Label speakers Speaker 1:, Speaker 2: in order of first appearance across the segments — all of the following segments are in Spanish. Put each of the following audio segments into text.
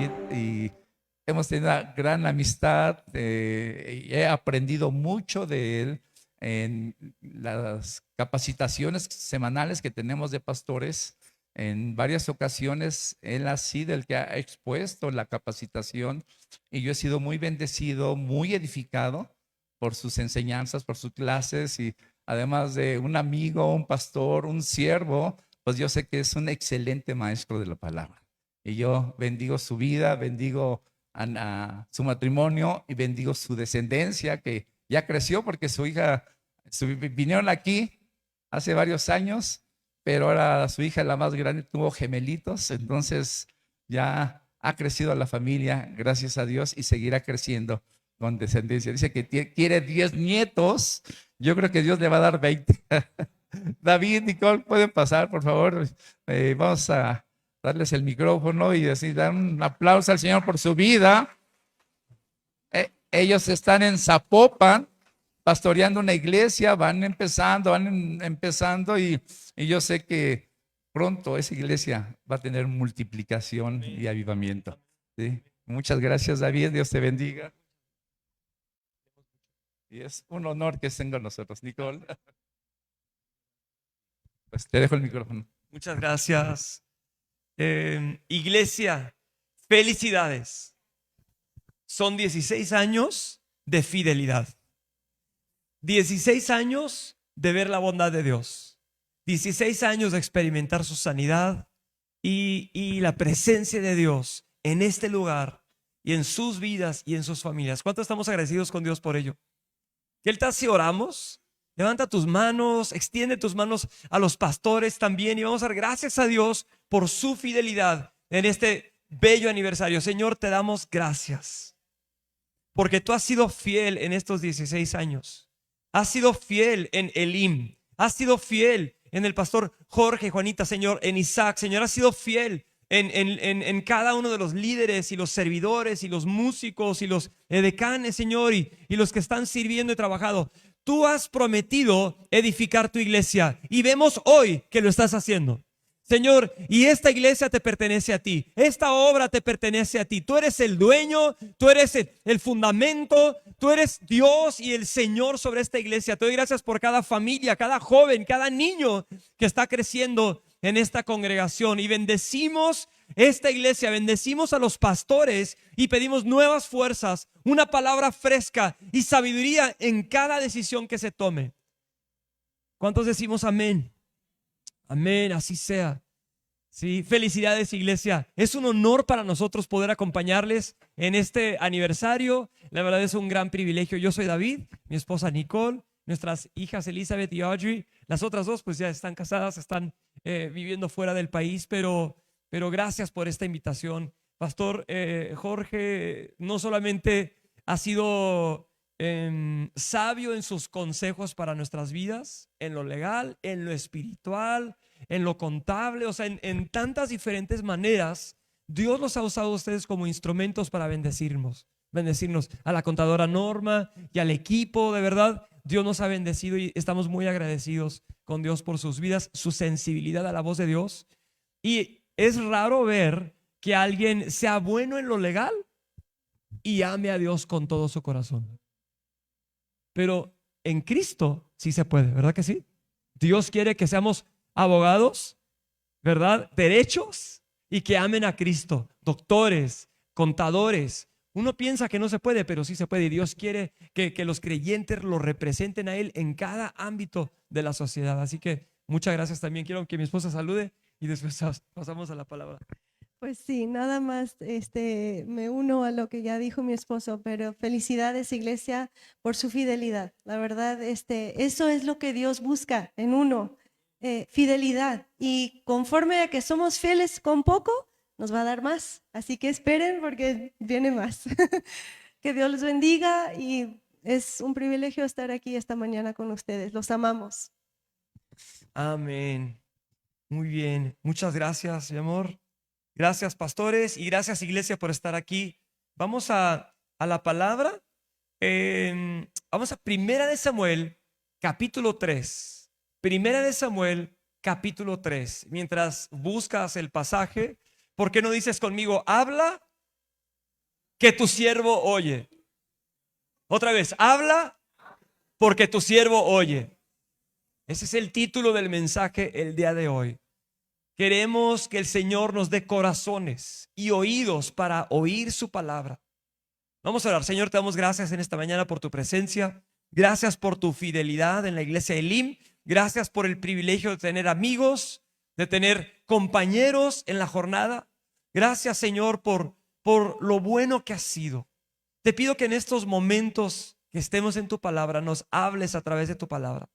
Speaker 1: David, y hemos tenido una gran amistad. Y he aprendido mucho de él en las capacitaciones semanales que tenemos de pastores. En varias ocasiones él ha sido el que ha expuesto la capacitación y yo he sido muy bendecido, muy edificado por sus enseñanzas, por sus clases, y además de un amigo, un pastor, un siervo, pues yo sé que es un excelente maestro de la palabra. Y yo bendigo su vida, bendigo a su matrimonio y bendigo su descendencia, que ya creció porque su hija, vinieron aquí hace varios años, pero ahora su hija, la más grande, tuvo gemelitos, entonces ya ha crecido la familia, gracias a Dios, y seguirá creciendo con descendencia. Dice que quiere 10 nietos, yo creo que Dios le va a dar 20. David, Nicole, pueden pasar, por favor. Vamos a darles el micrófono y decir, dar un aplauso al Señor por su vida. Ellos están en Zapopan, pastoreando una iglesia, van empezando y yo sé que pronto esa iglesia va a tener multiplicación y avivamiento. ¿Sí? Muchas gracias, David, Dios te bendiga. Y es un honor que estén con nosotros, Nicole. Pues te dejo el micrófono.
Speaker 2: Muchas gracias. Iglesia, felicidades. Son 16 años de fidelidad. 16 años de ver la bondad de Dios. 16 años de experimentar su sanidad y la presencia de Dios en este lugar y en sus vidas y en sus familias. ¿Cuánto estamos agradecidos con Dios por ello? ¿Qué tal si oramos? Levanta tus manos, extiende tus manos a los pastores también y vamos a dar gracias a Dios por su fidelidad en este bello aniversario. Señor, te damos gracias porque tú has sido fiel en estos 16 años. Has sido fiel en Elim, has sido fiel en el pastor Jorge, Juanita, Señor, en Isaac, Señor, has sido fiel en cada uno de los líderes y los servidores y los músicos y los decanes, Señor, y los que están sirviendo y trabajando. Tú has prometido edificar tu iglesia y vemos hoy que lo estás haciendo. Señor, y esta iglesia te pertenece a ti, esta obra te pertenece a ti, tú eres el dueño, tú eres el fundamento, tú eres Dios y el Señor sobre esta iglesia. Te doy gracias por cada familia, cada joven, cada niño que está creciendo en esta congregación y bendecimos esta iglesia, bendecimos a los pastores y pedimos nuevas fuerzas, una palabra fresca y sabiduría en cada decisión que se tome. ¿Cuántos decimos amén? Amén, así sea. Sí, felicidades, iglesia. Es un honor para nosotros poder acompañarles en este aniversario. La verdad es un gran privilegio. Yo soy David, mi esposa Nicole, nuestras hijas Elizabeth y Audrey. Las otras dos pues ya están casadas, están viviendo fuera del país, pero gracias por esta invitación. Pastor Jorge no solamente ha sido sabio en sus consejos para nuestras vidas, en lo legal, en lo espiritual, en lo contable, o sea, en tantas diferentes maneras. Dios los ha usado a ustedes como instrumentos para bendecirnos a la contadora Norma y al equipo. De verdad, Dios nos ha bendecido y estamos muy agradecidos con Dios por sus vidas, su sensibilidad a la voz de Dios. Y es raro ver que alguien sea bueno en lo legal y ame a Dios con todo su corazón. Pero en Cristo sí se puede, ¿verdad que sí? Dios quiere que seamos abogados, ¿verdad? Derechos y que amen a Cristo, doctores, contadores. Uno piensa que no se puede, pero sí se puede. Y Dios quiere que los creyentes lo representen a Él en cada ámbito de la sociedad. Así que muchas gracias también. Quiero que mi esposa salude y después pasamos a la palabra.
Speaker 3: Pues sí, nada más me uno a lo que ya dijo mi esposo, pero felicidades, iglesia, por su fidelidad. La verdad, eso es lo que Dios busca en uno, fidelidad. Y conforme a que somos fieles con poco, nos va a dar más. Así que esperen porque viene más. Que Dios los bendiga y es un privilegio estar aquí esta mañana con ustedes. Los amamos.
Speaker 2: Amén. Muy bien. Muchas gracias, mi amor. Gracias, pastores, y gracias, iglesia, por estar aquí. Vamos a la palabra. Vamos a Primera de Samuel, capítulo 3. Primera de Samuel, capítulo 3. Mientras buscas el pasaje, ¿por qué no dices conmigo, habla que tu siervo oye. Otra vez, habla porque tu siervo oye. Ese es el título del mensaje el día de hoy. Queremos que el Señor nos dé corazones y oídos para oír su palabra. Vamos a orar. Señor, te damos gracias en esta mañana por tu presencia. Gracias por tu fidelidad en la iglesia de Elim. Gracias por el privilegio de tener amigos, de tener compañeros en la jornada. Gracias, Señor, por lo bueno que has sido. Te pido que en estos momentos que estemos en tu palabra, nos hables a través de tu palabra.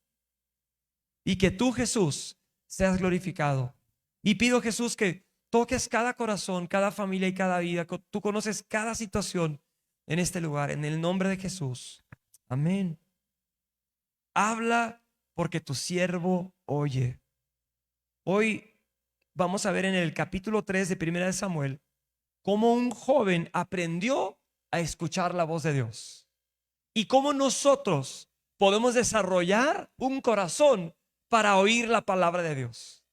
Speaker 2: Y que tú, Jesús, seas glorificado. Y pido, Jesús, que toques cada corazón, cada familia y cada vida. Tú conoces cada situación en este lugar, en el nombre de Jesús. Amén. Habla porque tu siervo oye. Hoy vamos a ver en el capítulo 3 de Primera de Samuel cómo un joven aprendió a escuchar la voz de Dios y cómo nosotros podemos desarrollar un corazón para oír la palabra de Dios.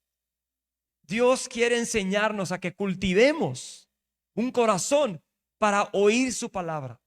Speaker 2: Dios quiere enseñarnos a que cultivemos un corazón para oír su palabra.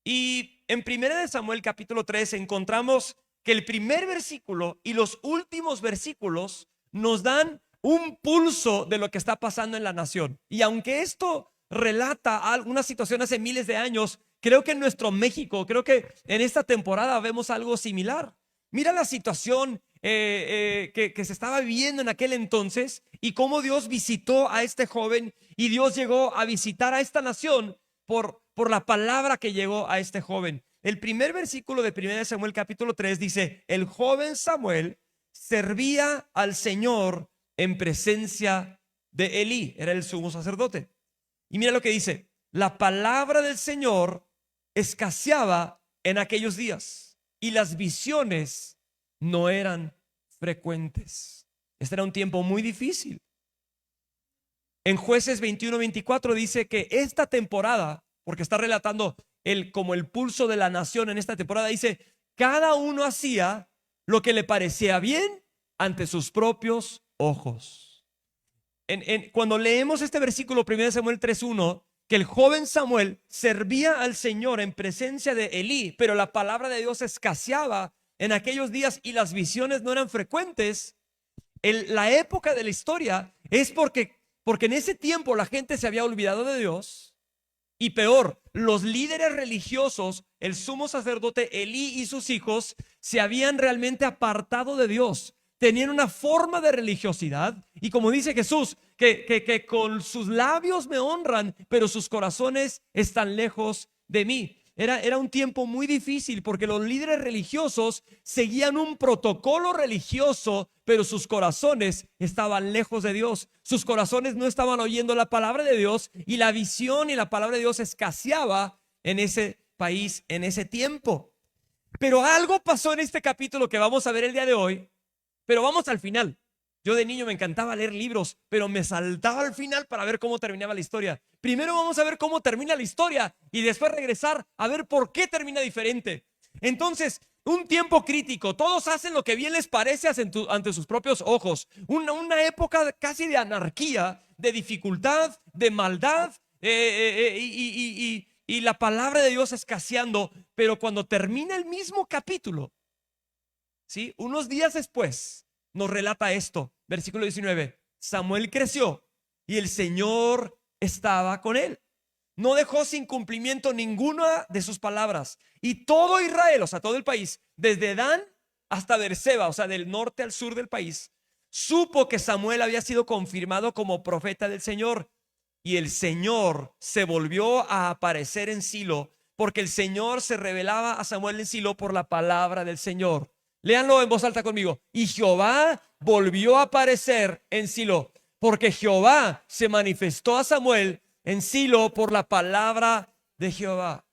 Speaker 2: Y en 1 Samuel capítulo 3 encontramos que el primer versículo y los últimos versículos nos dan un pulso de lo que está pasando en la nación. Y aunque esto relata alguna situación hace miles de años, creo que en nuestro México, creo que en esta temporada vemos algo similar. Mira la situación que se estaba viviendo en aquel entonces y cómo Dios visitó a este joven y Dios llegó a visitar a esta nación por la palabra que llegó a este joven. El primer versículo de 1 Samuel capítulo 3 dice: el joven Samuel servía al Señor en presencia de Elí, era el sumo sacerdote. Y mira lo que dice: la palabra del Señor escaseaba en aquellos días y las visiones no eran frecuentes. Este era un tiempo muy difícil. En Jueces 21-24 dice que esta temporada, porque está relatando como el pulso de la nación en esta temporada, dice: cada uno hacía lo que le parecía bien ante sus propios ojos. Cuando leemos este versículo 1 Samuel 3:1, que el joven Samuel servía al Señor en presencia de Elí, pero la palabra de Dios escaseaba en aquellos días y las visiones no eran frecuentes, la época de la historia es porque en ese tiempo la gente se había olvidado de Dios. Y peor, los líderes religiosos, el sumo sacerdote Elí y sus hijos, se habían realmente apartado de Dios. Tenían una forma de religiosidad. Y como dice Jesús, que con sus labios me honran, pero sus corazones están lejos de mí. Era un tiempo muy difícil porque los líderes religiosos seguían un protocolo religioso, pero sus corazones estaban lejos de Dios. Sus corazones no estaban oyendo la palabra de Dios y la visión y la palabra de Dios escaseaba en ese país, en ese tiempo. Pero algo pasó en este capítulo que vamos a ver el día de hoy, pero vamos al final. Yo de niño me encantaba leer libros, pero me saltaba al final para ver cómo terminaba la historia. Primero vamos a ver cómo termina la historia y después regresar a ver por qué termina diferente. Entonces, un tiempo crítico. Todos hacen lo que bien les parece ante sus propios ojos. Una época casi de anarquía, de dificultad, de maldad y la palabra de Dios escaseando. Pero cuando termina el mismo capítulo, ¿sí? Unos días después nos relata esto, versículo 19: Samuel creció y el Señor estaba con él. No dejó sin cumplimiento ninguna de sus palabras. Y todo Israel, o sea, todo el país, desde Dan hasta Beerseba, o sea, del norte al sur del país, supo que Samuel había sido confirmado como profeta del Señor. Y el Señor se volvió a aparecer en Silo, porque el Señor se revelaba a Samuel en Silo por la palabra del Señor. Léanlo en voz alta conmigo. Y Jehová volvió a aparecer en Silo, porque Jehová se manifestó a Samuel en Silo por la palabra de Jehová.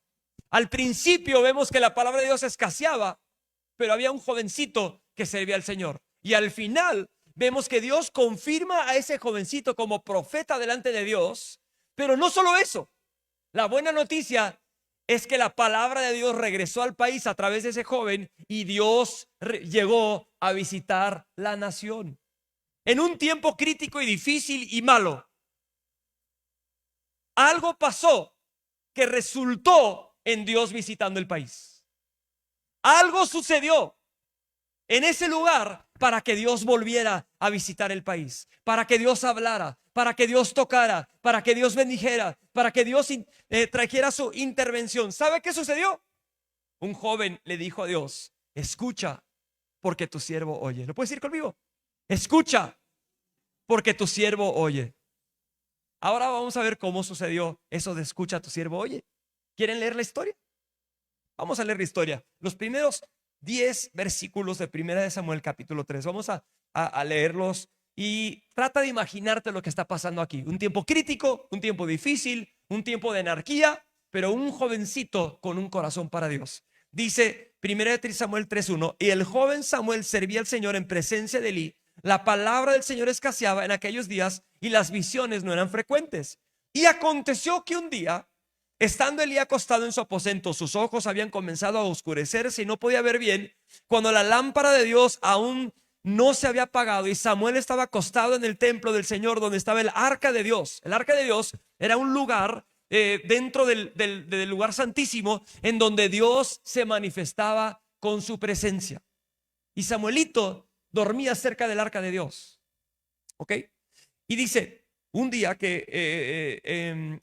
Speaker 2: Al principio vemos que la palabra de Dios escaseaba, pero había un jovencito que servía al Señor. Y al final vemos que Dios confirma a ese jovencito como profeta delante de Dios. Pero no solo eso. La buena noticia es que la palabra de Dios regresó al país a través de ese joven y Dios llegó a visitar la nación. En un tiempo crítico y difícil y malo, algo pasó que resultó en Dios visitando el país. Algo sucedió en ese lugar para que Dios volviera a visitar el país, para que Dios hablara, para que Dios tocara, para que Dios bendijera, para que Dios trajera su intervención. ¿Sabe qué sucedió? Un joven le dijo a Dios: escucha, porque tu siervo oye. ¿Lo puedes decir conmigo? Escucha, porque tu siervo oye. Ahora vamos a ver cómo sucedió eso de escucha, tu siervo oye. ¿Quieren leer la historia? Vamos a leer la historia. Los primeros 10 versículos de 1 Samuel capítulo 3. Vamos a leerlos y trata de imaginarte lo que está pasando aquí. Un tiempo crítico, un tiempo difícil, un tiempo de anarquía, pero un jovencito con un corazón para Dios. Dice 1 Samuel 3:1: y el joven Samuel servía al Señor en presencia de Elí. La palabra del Señor escaseaba en aquellos días y las visiones no eran frecuentes. Y aconteció que un día, estando Elí acostado en su aposento, sus ojos habían comenzado a oscurecerse y no podía ver bien, cuando la lámpara de Dios aún no se había apagado y Samuel estaba acostado en el templo del Señor, donde estaba el arca de Dios. El arca de Dios era un lugar dentro del lugar santísimo, en donde Dios se manifestaba con su presencia. Y Samuelito dormía cerca del arca de Dios. ¿Ok? Y dice, un día que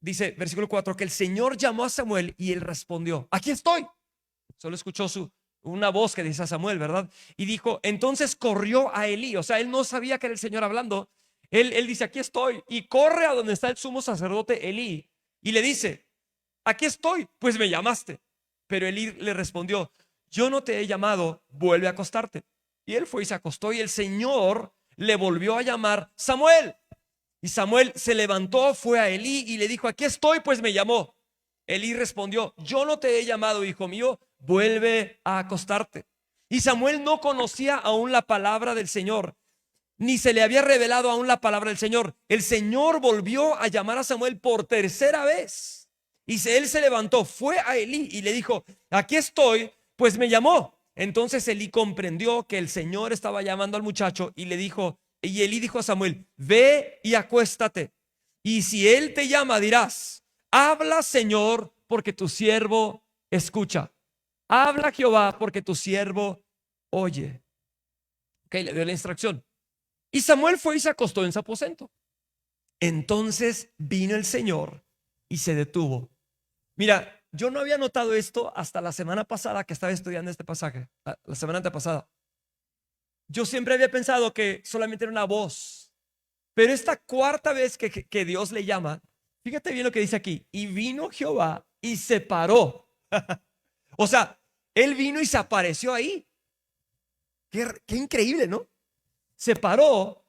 Speaker 2: dice, versículo 4, que el Señor llamó a Samuel y él respondió: aquí estoy. Solo escuchó una voz que dice a Samuel, ¿verdad? Y dijo, entonces corrió a Elí. O sea, él no sabía que era el Señor hablando. Él dice, aquí estoy. Y corre a donde está el sumo sacerdote Elí y le dice, aquí estoy, pues me llamaste. Pero Elí le respondió, yo no te he llamado, vuelve a acostarte. Y él fue y se acostó, y el Señor le volvió a llamar, Samuel. Y Samuel se levantó, fue a Elí y le dijo, aquí estoy, pues me llamó. Elí respondió, yo no te he llamado, hijo mío, vuelve a acostarte. Y Samuel no conocía aún la palabra del Señor, ni se le había revelado aún la palabra del Señor. El Señor volvió a llamar a Samuel por tercera vez. Y él se levantó, fue a Elí y le dijo, aquí estoy, pues me llamó. Entonces Elí comprendió que el Señor estaba llamando al muchacho y Elí dijo a Samuel, ve y acuéstate. Y si él te llama, dirás, habla, Señor, porque tu siervo escucha. Habla, Jehová, porque tu siervo oye. Ok, le dio la instrucción. Y Samuel fue y se acostó en su aposento. Entonces vino el Señor y se detuvo. Mira, yo no había notado esto hasta la semana pasada que estaba estudiando este pasaje, la semana antepasada. Yo siempre había pensado que solamente era una voz, pero esta cuarta vez que Dios le llama, fíjate bien lo que dice aquí, y vino Jehová y se paró. O sea, él vino y se apareció ahí. Qué increíble, ¿no? Se paró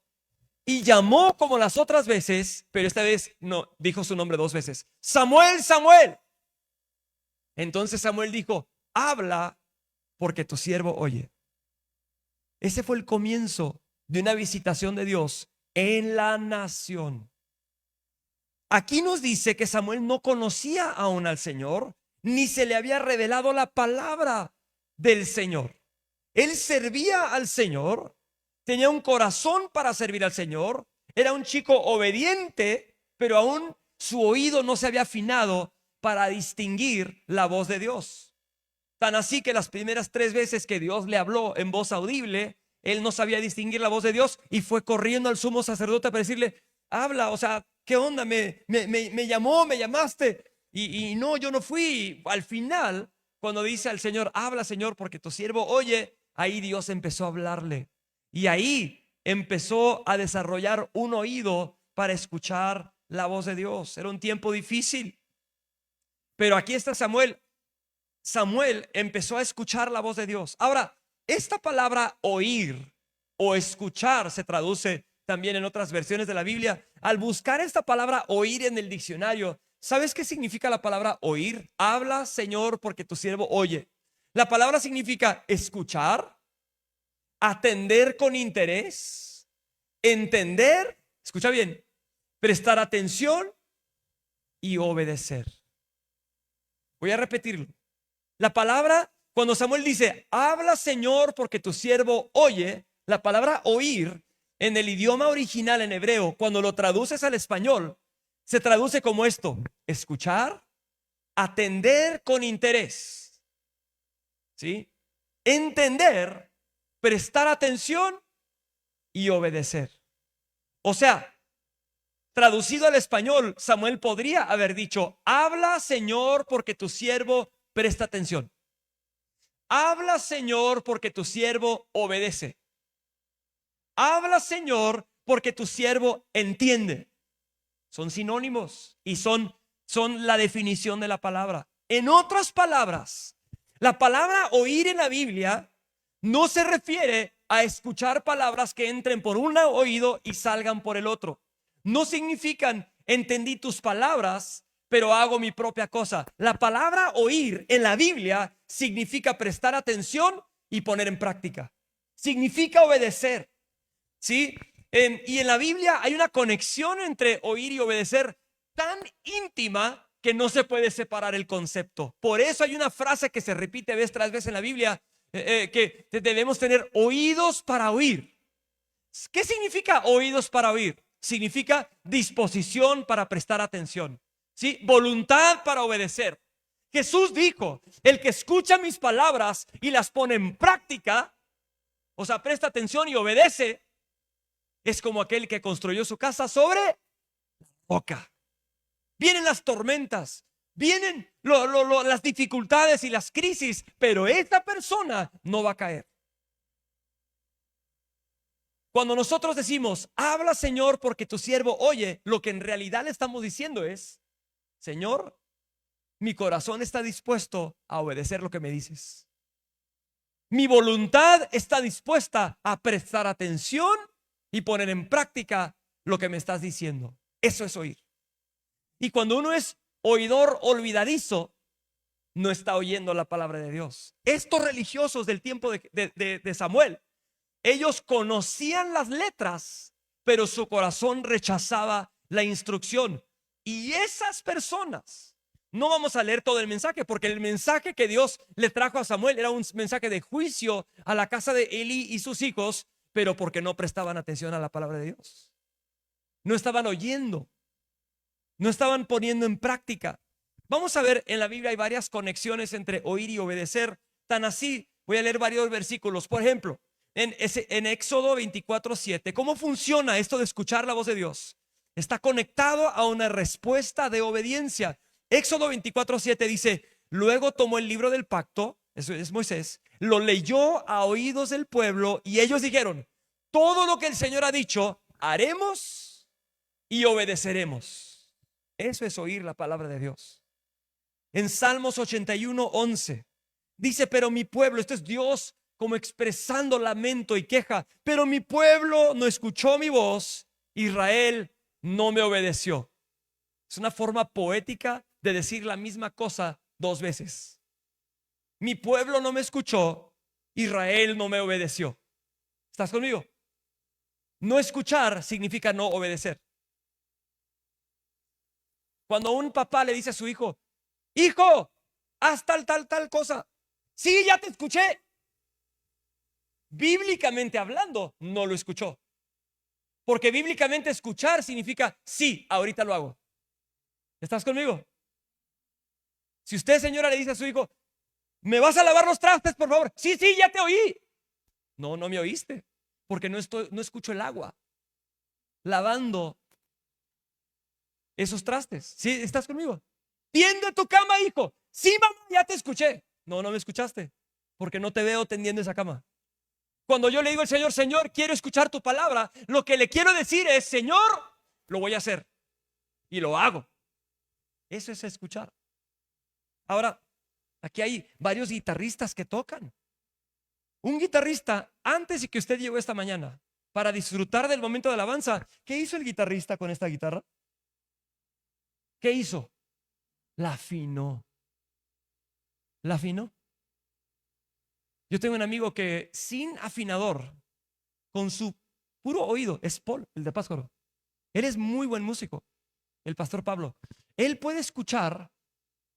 Speaker 2: y llamó como las otras veces, pero esta vez no, dijo su nombre 2 veces. Samuel, Samuel. Entonces Samuel dijo, habla, porque tu siervo oye. Ese fue el comienzo de una visitación de Dios en la nación. Aquí nos dice que Samuel no conocía aún al Señor, ni se le había revelado la palabra del Señor. Él servía al Señor, tenía un corazón para servir al Señor, era un chico obediente, pero aún su oído no se había afinado para distinguir la voz de Dios. Tan así que las primeras 3 veces que Dios le habló en voz audible, él no sabía distinguir la voz de Dios y fue corriendo al sumo sacerdote para decirle, habla, o sea, ¿qué onda? Me llamó, me llamaste. Y no, yo no fui. Al final, cuando dice al Señor, habla, Señor, porque tu siervo oye, ahí Dios empezó a hablarle. Y ahí empezó a desarrollar un oído para escuchar la voz de Dios. Era un tiempo difícil. Pero aquí está Samuel. Samuel empezó a escuchar la voz de Dios. Ahora, esta palabra oír o escuchar se traduce también en otras versiones de la Biblia. Al buscar esta palabra oír en el diccionario, ¿sabes qué significa la palabra oír? Habla, Señor, porque tu siervo oye. La palabra significa escuchar, atender con interés, entender, escucha bien, prestar atención y obedecer. Voy a repetirlo. La palabra, cuando Samuel dice, habla, Señor, porque tu siervo oye, la palabra oír en el idioma original en hebreo, cuando lo traduces al español, se traduce como esto: escuchar, atender con interés, ¿sí? Entender, prestar atención y obedecer. O sea, traducido al español, Samuel podría haber dicho: habla, Señor, porque tu siervo presta atención. Habla, Señor, porque tu siervo obedece. Habla, Señor, porque tu siervo entiende. Son sinónimos y son la definición de la palabra. En otras palabras, la palabra oír en la Biblia no se refiere a escuchar palabras que entren por un oído y salgan por el otro. No significan entendí tus palabras, pero hago mi propia cosa. La palabra oír en la Biblia significa prestar atención y poner en práctica. Significa obedecer, ¿sí? Y en la Biblia hay una conexión entre oír y obedecer tan íntima que no se puede separar el concepto. Por eso hay una frase que se repite vez tras vez en la Biblia, que debemos tener oídos para oír. ¿Qué significa oídos para oír? Significa disposición para prestar atención, ¿sí? Voluntad para obedecer. Jesús dijo: el que escucha mis palabras y las pone en práctica, o sea, presta atención y obedece, es como aquel que construyó su casa sobre la roca. Vienen las tormentas, vienen las dificultades y las crisis, pero esta persona no va a caer. Cuando nosotros decimos: habla, Señor, porque tu siervo oye, lo que en realidad le estamos diciendo es: Señor, mi corazón está dispuesto a obedecer lo que me dices. Mi voluntad está dispuesta a prestar atención y poner en práctica lo que me estás diciendo. Eso es oír. Y cuando uno es oidor olvidadizo, no está oyendo la palabra de Dios. Estos religiosos del tiempo de Samuel, ellos conocían las letras, pero su corazón rechazaba la instrucción. Y esas personas, no vamos a leer todo el mensaje, porque el mensaje que Dios le trajo a Samuel era un mensaje de juicio a la casa de Eli y sus hijos, pero porque no prestaban atención a la palabra de Dios. No estaban oyendo, no estaban poniendo en práctica. Vamos a ver, en la Biblia hay varias conexiones entre oír y obedecer. Tan así, voy a leer varios versículos. Por ejemplo, en Éxodo 24:7, ¿cómo funciona esto de escuchar la voz de Dios? Está conectado a una respuesta de obediencia. Éxodo 24:7 dice: luego tomó el libro del pacto, eso es Moisés, lo leyó a oídos del pueblo y ellos dijeron: todo lo que el Señor ha dicho, haremos y obedeceremos. Eso es oír la palabra de Dios. En Salmos 81:11 dice: pero mi pueblo, esto es Dios como expresando lamento y queja, pero mi pueblo no escuchó mi voz, Israel no me obedeció. Es una forma poética de decir la misma cosa dos veces. Mi pueblo no me escuchó, Israel no me obedeció. ¿Estás conmigo? No escuchar significa no obedecer. Cuando un papá le dice a su hijo: hijo, haz tal cosa. Sí, ya te escuché. Bíblicamente hablando, no lo escuchó. Porque bíblicamente escuchar significa: sí, ahorita lo hago. ¿Estás conmigo? Si usted, señora, le dice a su hijo: ¿me vas a lavar los trastes, por favor? Sí, ya te oí. No me oíste, porque no escucho el agua lavando esos trastes. ¿Sí? ¿Estás conmigo? Tiende tu cama, hijo. Sí, mamá, ya te escuché. No me escuchaste, porque no te veo tendiendo esa cama. Cuando yo le digo al Señor: Señor, quiero escuchar tu palabra, lo que le quiero decir es: Señor, lo voy a hacer. Y lo hago. Eso es escuchar. Ahora, aquí hay varios guitarristas que tocan. Un guitarrista, antes de que usted llegó esta mañana para disfrutar del momento de alabanza, ¿qué hizo el guitarrista con esta guitarra? ¿Qué hizo? La afinó. ¿La afinó? Yo tengo un amigo que sin afinador, con su puro oído, es Paul, el de Pátzcuaro. Él es muy buen músico, el pastor Pablo. Él puede escuchar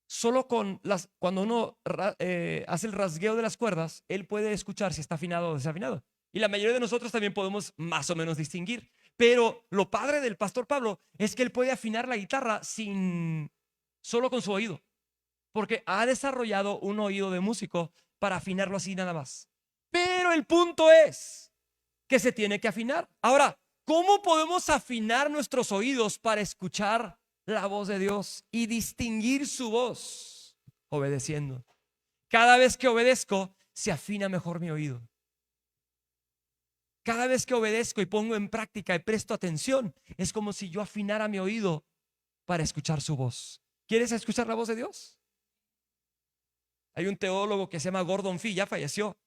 Speaker 2: solo cuando uno hace el rasgueo de las cuerdas, él puede escuchar si está afinado o desafinado. Y la mayoría de nosotros también podemos más o menos distinguir. Pero lo padre del pastor Pablo es que él puede afinar la guitarra solo con su oído, porque ha desarrollado un oído de músico para afinarlo así nada más. Pero el punto es que se tiene que afinar. Ahora, ¿cómo podemos afinar nuestros oídos para escuchar la voz de Dios y distinguir su voz? Obedeciendo. Cada vez que obedezco, se afina mejor mi oído. Cada vez que obedezco y pongo en práctica y presto atención, es como si yo afinara mi oído para escuchar su voz. ¿Quieres escuchar la voz de Dios? Hay un teólogo que se llama Gordon Fee, ya falleció.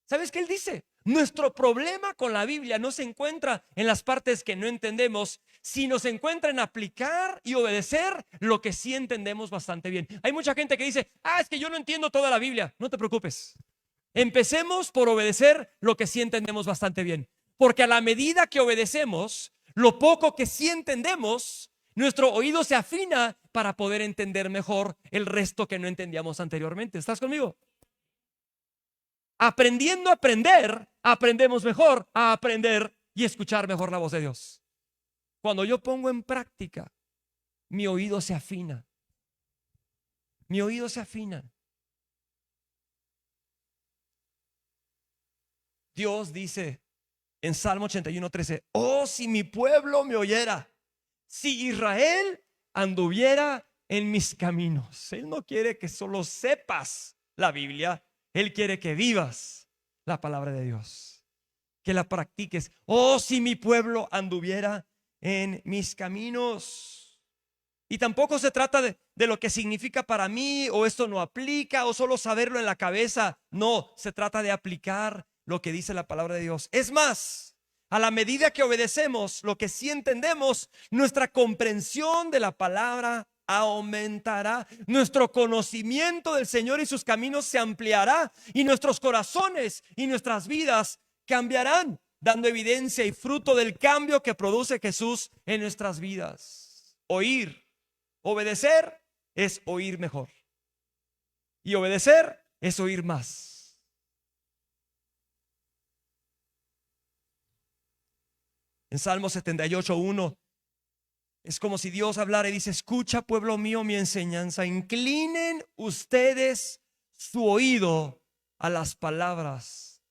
Speaker 2: ¿Sabes qué él dice? Nuestro problema con la Biblia no se encuentra en las partes que no entendemos, sino se encuentra en aplicar y obedecer lo que sí entendemos bastante bien. Hay mucha gente que dice, es que yo no entiendo toda la Biblia. No te preocupes. Empecemos por obedecer lo que sí entendemos bastante bien. Porque a la medida que obedecemos, lo poco que sí entendemos, nuestro oído se afina para poder entender mejor el resto que no entendíamos anteriormente. ¿Estás conmigo? Aprendiendo a aprender, aprendemos mejor a aprender y escuchar mejor la voz de Dios. Cuando yo pongo en práctica, mi oído se afina. Mi oído se afina. Dios dice en Salmo 81:13, oh, si mi pueblo me oyera, si Israel anduviera en mis caminos. Él no quiere que solo sepas la Biblia, Él quiere que vivas la palabra de Dios, que la practiques. Oh, si mi pueblo anduviera en mis caminos. Y tampoco se trata de lo que significa para mí, o esto no aplica, o solo saberlo en la cabeza. No, se trata de aplicar lo que dice la palabra de Dios. Es más, a la medida que obedecemos lo que sí entendemos, nuestra comprensión de la palabra aumentará, nuestro conocimiento del Señor y sus caminos se ampliará, y nuestros corazones y nuestras vidas cambiarán, dando evidencia y fruto del cambio que produce Jesús en nuestras vidas. Obedecer es oír mejor, y obedecer es oír más. En Salmo 78:1 es como si Dios hablara y dice, escucha, pueblo mío, mi enseñanza, inclinen ustedes su oído a las palabras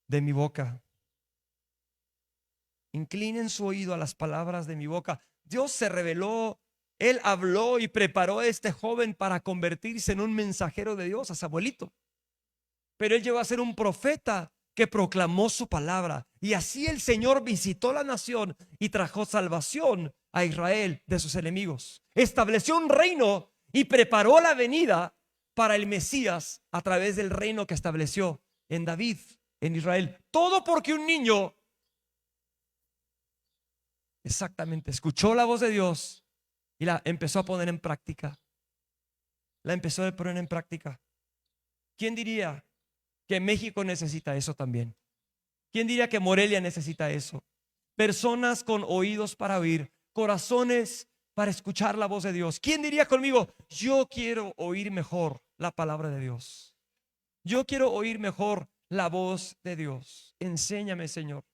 Speaker 2: de mi boca. Inclinen su oído a las palabras de mi boca. Dios se reveló, Él habló y preparó a este joven para convertirse en un mensajero de Dios, a Samuelito. Pero él llegó a ser un profeta que proclamó su palabra. Y así el Señor visitó la nación y trajo salvación a Israel de sus enemigos. Estableció un reino y preparó la venida para el Mesías a través del reino que estableció en David, en Israel. Todo porque un niño escuchó la voz de Dios y la empezó a poner en práctica. La empezó a poner en práctica. ¿Quién diría que México necesita eso también? ¿Quién diría que Morelia necesita eso? Personas con oídos para oír, corazones para escuchar la voz de Dios. ¿Quién diría conmigo, yo quiero oír mejor la palabra de Dios? Yo quiero oír mejor la voz de Dios. Enséñame, Señor,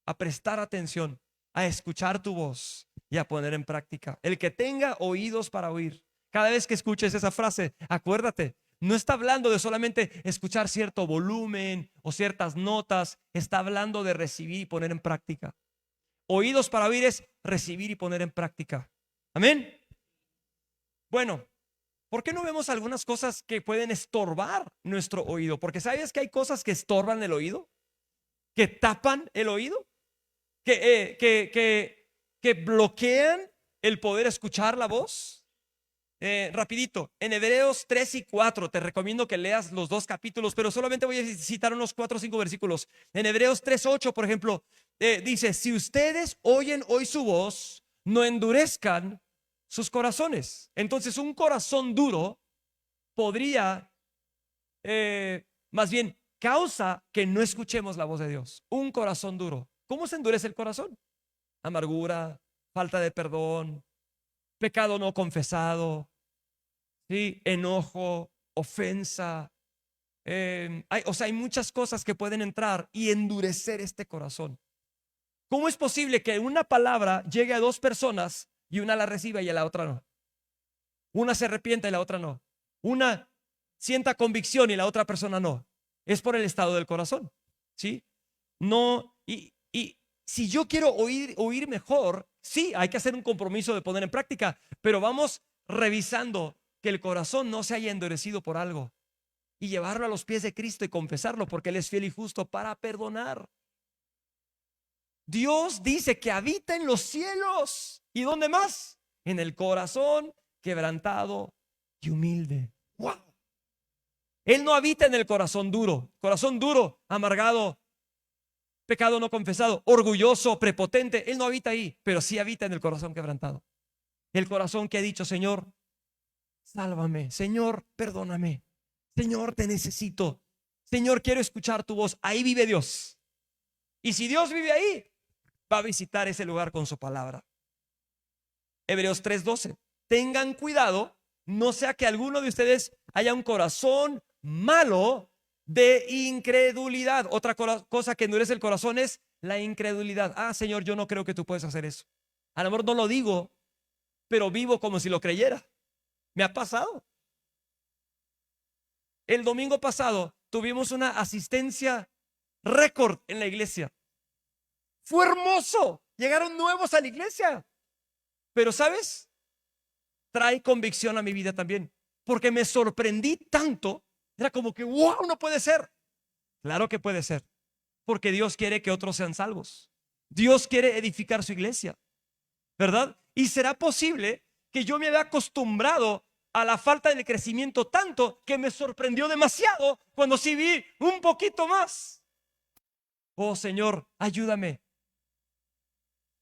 Speaker 2: a prestar atención, a escuchar tu voz y a poner en práctica. El que tenga oídos para oír, cada vez que escuches esa frase, acuérdate, no está hablando de solamente escuchar cierto volumen o ciertas notas, está hablando de recibir y poner en práctica. Oídos para oír es recibir y poner en práctica. Amén. Bueno, ¿por qué no vemos algunas cosas que pueden estorbar nuestro oído? Porque ¿sabes que hay cosas que estorban el oído? Que tapan el oído, que bloquean el poder escuchar la voz. Rapidito, en Hebreos 3 y 4 te recomiendo que leas los dos capítulos, pero solamente voy a citar unos 4 o 5 versículos. En Hebreos 3:8, por ejemplo, dice, si ustedes oyen hoy su voz, no endurezcan sus corazones. Entonces un corazón duro podría, más bien, causa que no escuchemos la voz de Dios. Un corazón duro. ¿Cómo se endurece el corazón? Amargura, falta de perdón, pecado no confesado, ¿sí? Enojo, ofensa. Hay muchas cosas que pueden entrar y endurecer este corazón. ¿Cómo es posible que una palabra llegue a dos personas y una la reciba y a la otra no? Una se arrepienta y la otra no. Una sienta convicción y la otra persona no. Es por el estado del corazón, ¿sí? No, y si yo quiero oír mejor, sí, hay que hacer un compromiso de poner en práctica, pero vamos revisando que el corazón no se haya endurecido por algo y llevarlo a los pies de Cristo y confesarlo, porque Él es fiel y justo para perdonar. Dios dice que habita en los cielos. ¿Y dónde más? En el corazón quebrantado y humilde. ¡Wow! Él no habita en el corazón duro, amargado, pecado no confesado, orgulloso, prepotente. Él no habita ahí, pero sí habita en el corazón quebrantado. El corazón que ha dicho: Señor, sálvame. Señor, perdóname. Señor, te necesito. Señor, quiero escuchar tu voz. Ahí vive Dios. Y si Dios vive ahí, va a visitar ese lugar con su palabra. Hebreos 3:12. Tengan cuidado, no sea que alguno de ustedes haya un corazón malo de incredulidad. Otra cosa que endurece el corazón es la incredulidad. Ah, Señor, yo no creo que tú puedes hacer eso. A lo mejor no lo digo, pero vivo como si lo creyera. Me ha pasado. El domingo pasado tuvimos una asistencia récord en la iglesia. Fue hermoso. Llegaron nuevos a la iglesia. Pero ¿sabes? Trae convicción a mi vida también, porque me sorprendí tanto. Era como que, wow, no puede ser. Claro que puede ser, porque Dios quiere que otros sean salvos. Dios quiere edificar su iglesia, ¿verdad? Y será posible que yo me había acostumbrado a la falta de crecimiento tanto que me sorprendió demasiado cuando sí vi un poquito más. Oh, Señor, ayúdame.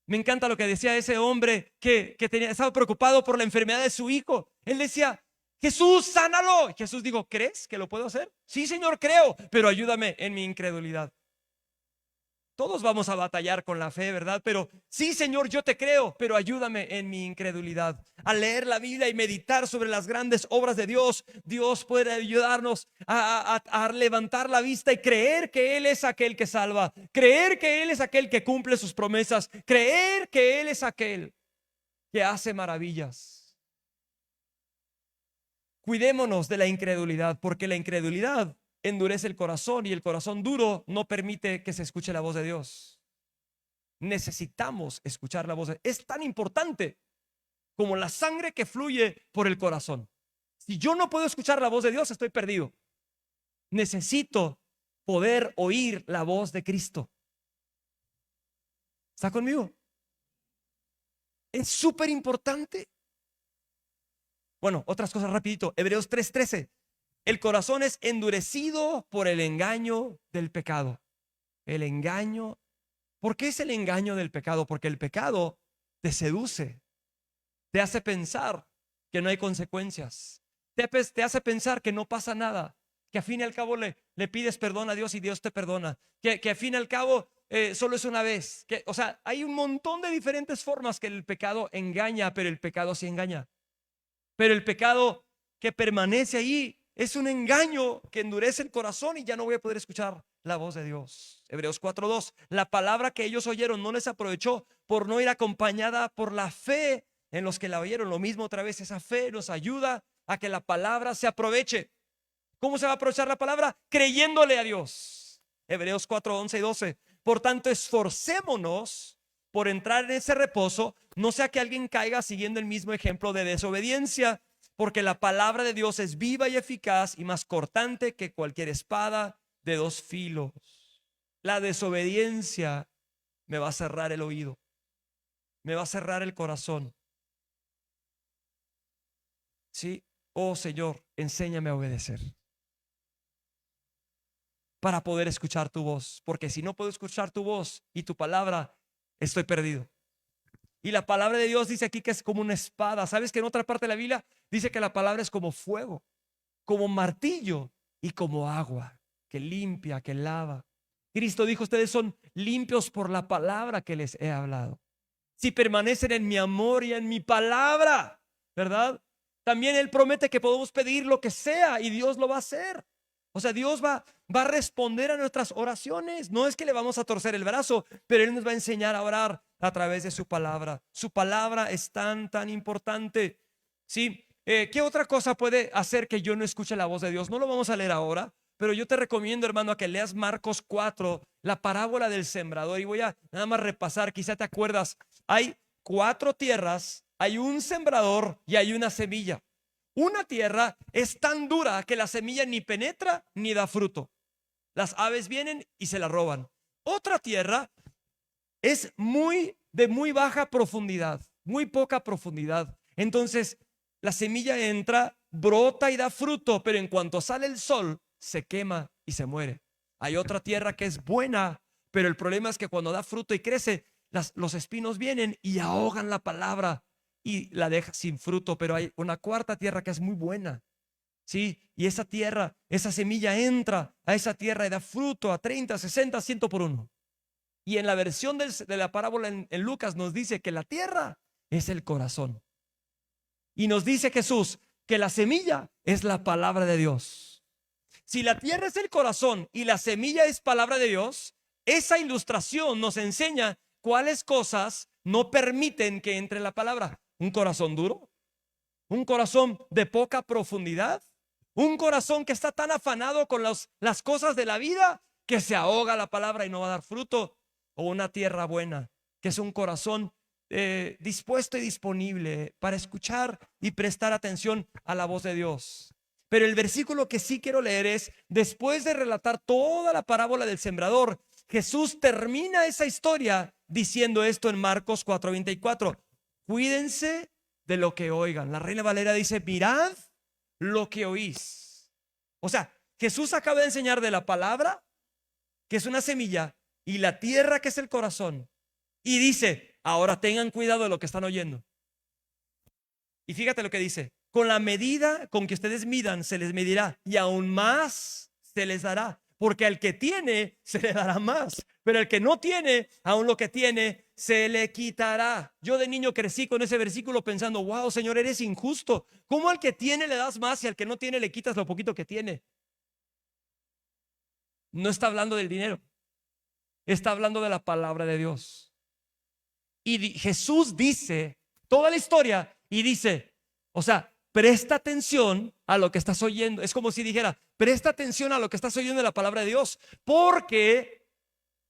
Speaker 2: Me encanta lo que decía ese hombre que estaba preocupado por la enfermedad de su hijo. Él decía: Jesús, sánalo. Y Jesús dijo: ¿crees que lo puedo hacer? Sí, Señor, creo, pero ayúdame en mi incredulidad. Todos vamos a batallar con la fe, ¿verdad? Pero sí, Señor, yo te creo, pero ayúdame en mi incredulidad. Al leer la Biblia y meditar sobre las grandes obras de Dios, Dios puede ayudarnos a levantar la vista y creer que Él es aquel que salva, creer que Él es aquel que cumple sus promesas, creer que Él es aquel que hace maravillas. Cuidémonos de la incredulidad, porque la incredulidad endurece el corazón y el corazón duro no permite que se escuche la voz de Dios. Necesitamos escuchar la voz de Dios. Es tan importante como la sangre que fluye por el corazón. Si yo no puedo escuchar la voz de Dios, estoy perdido. Necesito poder oír la voz de Cristo. ¿Está conmigo? Es súper importante. Bueno, otras cosas rapidito. Hebreos 3:13. El corazón es endurecido por el engaño del pecado. El engaño. ¿Por qué es el engaño del pecado? Porque el pecado te seduce, te hace pensar que no hay consecuencias, te hace pensar que no pasa nada, que al fin y al cabo le pides perdón a Dios y Dios te perdona, que al fin y al cabo solo es una vez. O sea, hay un montón de diferentes formas que el pecado engaña, pero el pecado sí engaña. Pero el pecado que permanece ahí es un engaño que endurece el corazón y ya no voy a poder escuchar la voz de Dios. Hebreos 4:2. La palabra que ellos oyeron no les aprovechó por no ir acompañada por la fe en los que la oyeron. Lo mismo otra vez, esa fe nos ayuda a que la palabra se aproveche. ¿Cómo se va a aprovechar la palabra? Creyéndole a Dios. Hebreos 4:11 y 12. Por tanto, esforcémonos por entrar en ese reposo, no sea que alguien caiga siguiendo el mismo ejemplo de desobediencia, porque la palabra de Dios es viva y eficaz y más cortante que cualquier espada de dos filos. La desobediencia me va a cerrar el oído, me va a cerrar el corazón. Sí, oh Señor, enséñame a obedecer para poder escuchar tu voz, porque si no puedo escuchar tu voz y tu palabra, estoy perdido. Y la palabra de Dios dice aquí que es como una espada. ¿Sabes que en otra parte de la Biblia dice que la palabra es como fuego, como martillo y como agua que limpia, que lava? Cristo dijo: ustedes son limpios por la palabra que les he hablado. Si permanecen en mi amor y en mi palabra, ¿verdad? También Él promete que podemos pedir lo que sea y Dios lo va a hacer. O sea, Dios va a responder a nuestras oraciones. No es que le vamos a torcer el brazo, pero Él nos va a enseñar a orar a través de su palabra. Su palabra es tan importante. ¿Sí? ¿Qué otra cosa puede hacer que yo no escuche la voz de Dios? No lo vamos a leer ahora, pero yo te recomiendo, hermano, a que leas Marcos 4, la parábola del sembrador. Y voy a nada más repasar, quizá te acuerdas. Hay 4 tierras, hay un sembrador y hay una semilla. Una tierra es tan dura que la semilla ni penetra ni da fruto. Las aves vienen y se la roban. Otra tierra es de muy baja profundidad, muy poca profundidad. Entonces, la semilla entra, brota y da fruto, pero en cuanto sale el sol, se quema y se muere. Hay otra tierra que es buena, pero el problema es que cuando da fruto y crece, los espinos vienen y ahogan la palabra y la deja sin fruto. Pero hay una cuarta tierra que es muy buena, ¿sí? Y esa tierra, esa semilla entra a esa tierra y da fruto a 30, 60, 100 por uno. Y en la versión de la parábola en Lucas nos dice que la tierra es el corazón. Y nos dice Jesús que la semilla es la palabra de Dios. Si la tierra es el corazón y la semilla es palabra de Dios, esa ilustración nos enseña cuáles cosas no permiten que entre la palabra. Un corazón duro, un corazón de poca profundidad, un corazón que está tan afanado con las cosas de la vida que se ahoga la palabra y no va a dar fruto, o una tierra buena, que es un corazón dispuesto y disponible para escuchar y prestar atención a la voz de Dios. Pero el versículo que sí quiero leer es, después de relatar toda la parábola del sembrador, Jesús termina esa historia diciendo esto en Marcos 4:24. Cuídense de lo que oigan. La Reina Valera dice, mirad lo que oís. O sea, Jesús acaba de enseñar de la palabra, que es una semilla, y la tierra, que es el corazón. Y dice, ahora tengan cuidado de lo que están oyendo. Y fíjate lo que dice, con la medida con que ustedes midan, se les medirá, y aún más se les dará. Porque al que tiene, se le dará más. Pero al que no tiene, aún lo que tiene, se le quitará. Yo de niño crecí con ese versículo pensando, wow, Señor, eres injusto. ¿Cómo al que tiene le das más y al que no tiene le quitas lo poquito que tiene? No está hablando del dinero. Está hablando de la palabra de Dios. Y Jesús dice toda la historia y dice, o sea, presta atención a lo que estás oyendo. Es como si dijera, presta atención a lo que estás oyendo de la palabra de Dios, porque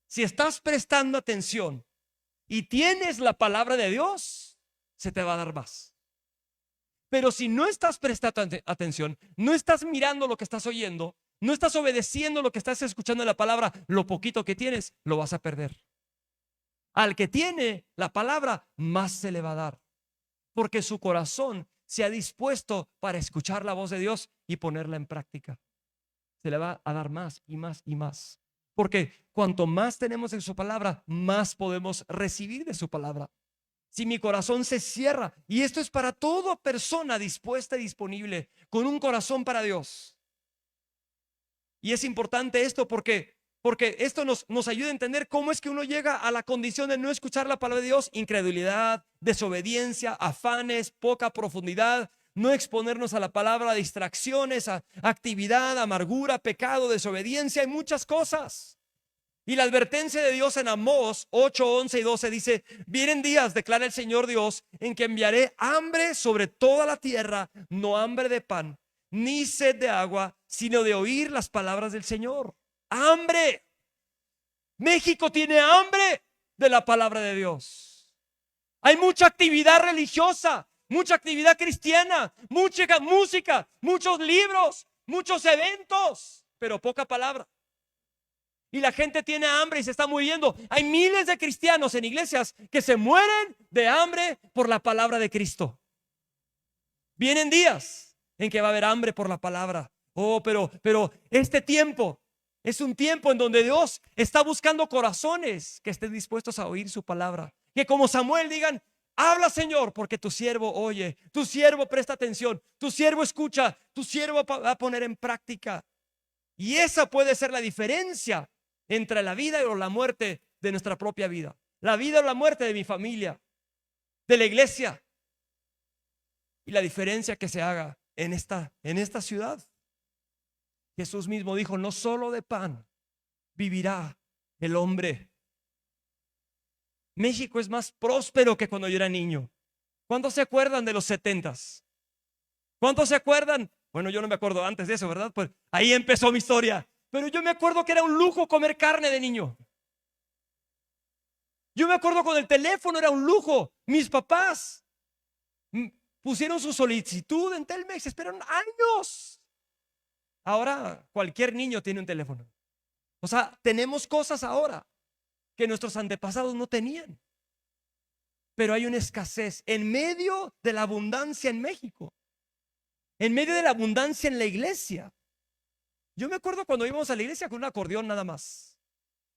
Speaker 2: si estás prestando atención y tienes la palabra de Dios, se te va a dar más. Pero si no estás prestando atención, no estás mirando lo que estás oyendo, no estás obedeciendo lo que estás escuchando en la palabra, lo poquito que tienes, lo vas a perder. Al que tiene la palabra, más se le va a dar, porque su corazón se ha dispuesto para escuchar la voz de Dios y ponerla en práctica. Se le va a dar más y más y más, porque cuanto más tenemos en su palabra, más podemos recibir de su palabra. Si mi corazón se cierra, y esto es para toda persona dispuesta y disponible, con un corazón para Dios. Y es importante esto porque esto nos ayuda a entender cómo es que uno llega a la condición de no escuchar la palabra de Dios. Incredulidad, desobediencia, afanes, poca profundidad, no exponernos a la palabra, distracciones, a actividad, amargura, pecado, desobediencia y muchas cosas. Y la advertencia de Dios en Amós 8, 11 y 12 dice, vienen días, declara el Señor Dios, en que enviaré hambre sobre toda la tierra, no hambre de pan, ni sed de agua, sino de oír las palabras del Señor. Hambre. México tiene hambre de la palabra de Dios. Hay mucha actividad religiosa, mucha actividad cristiana, mucha música, muchos libros, muchos eventos, pero poca palabra. Y la gente tiene hambre y se está muriendo. Hay miles de cristianos en iglesias que se mueren de hambre por la palabra de Cristo. Vienen días en que va a haber hambre por la palabra. Oh, pero este tiempo es un tiempo en donde Dios está buscando corazones que estén dispuestos a oír su palabra. Que como Samuel digan, habla, Señor, porque tu siervo oye, tu siervo presta atención, tu siervo escucha, tu siervo va a poner en práctica. Y esa puede ser la diferencia entre la vida o la muerte de nuestra propia vida, la vida o la muerte de mi familia, de la iglesia, y la diferencia que se haga en esta ciudad. Jesús mismo dijo, no solo de pan vivirá el hombre. México es más próspero que cuando yo era niño. ¿Cuántos se acuerdan de los 70s? ¿Cuántos se acuerdan? Bueno, yo no me acuerdo antes de eso, ¿verdad? Pues ahí empezó mi historia. Pero yo me acuerdo que era un lujo comer carne de niño. Yo me acuerdo cuando el teléfono era un lujo. Mis papás pusieron su solicitud en Telmex, esperaron años. Ahora cualquier niño tiene un teléfono. O sea, tenemos cosas ahora que nuestros antepasados no tenían. Pero hay una escasez en medio de la abundancia en México, en medio de la abundancia en la iglesia. Yo me acuerdo cuando íbamos a la iglesia con un acordeón nada más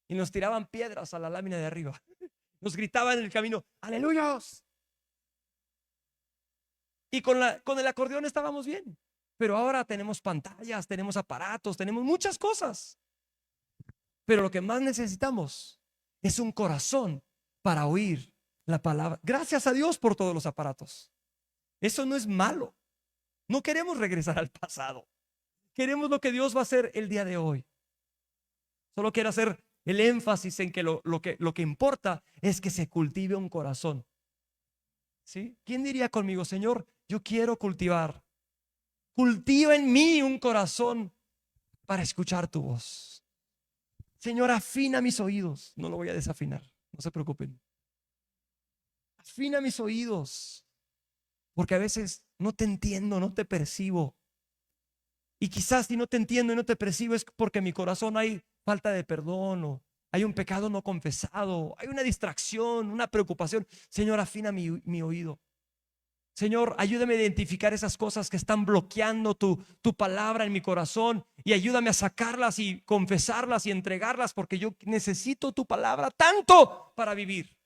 Speaker 2: y nos tiraban piedras a la lámina de arriba. Nos gritaban en el camino, ¡aleluyos! Y con el acordeón estábamos bien. Pero ahora tenemos pantallas, tenemos aparatos, tenemos muchas cosas. Pero lo que más necesitamos es un corazón para oír la palabra. Gracias a Dios por todos los aparatos. Eso no es malo. No queremos regresar al pasado. Queremos lo que Dios va a hacer el día de hoy. Solo quiero hacer el énfasis en que lo que importa es que se cultive un corazón. ¿Sí? ¿Quién diría conmigo, Señor, yo quiero cultivar? Cultiva en mí un corazón para escuchar tu voz. Señor, afina mis oídos. No lo voy a desafinar, no se preocupen. Afina mis oídos, porque a veces no te entiendo, no te percibo. Y quizás si no te entiendo y no te percibo es porque en mi corazón hay falta de perdón o hay un pecado no confesado, hay una distracción, una preocupación. Señor, afina mi oído. Señor, ayúdame a identificar esas cosas que están bloqueando tu palabra en mi corazón y ayúdame a sacarlas y confesarlas y entregarlas porque yo necesito tu palabra tanto para vivir.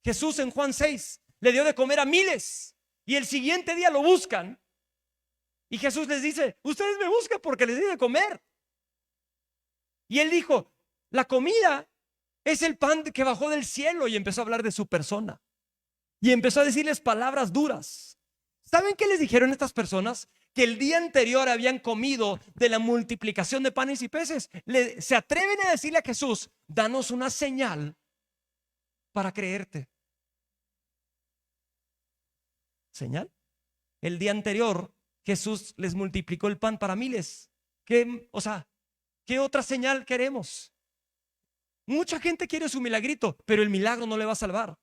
Speaker 2: Jesús en Juan 6 le dio de comer a miles y el siguiente día lo buscan y Jesús les dice, ustedes me buscan porque les di de comer. Y él dijo, la comida es el pan que bajó del cielo, y empezó a hablar de su persona. Y empezó a decirles palabras duras. ¿Saben qué les dijeron estas personas? Que el día anterior habían comido de la multiplicación de panes y peces. Se atreven a decirle a Jesús, danos una señal para creerte. ¿Señal? El día anterior Jesús les multiplicó el pan para miles. ¿Qué otra señal queremos? Mucha gente quiere su milagrito, pero el milagro no le va a salvar.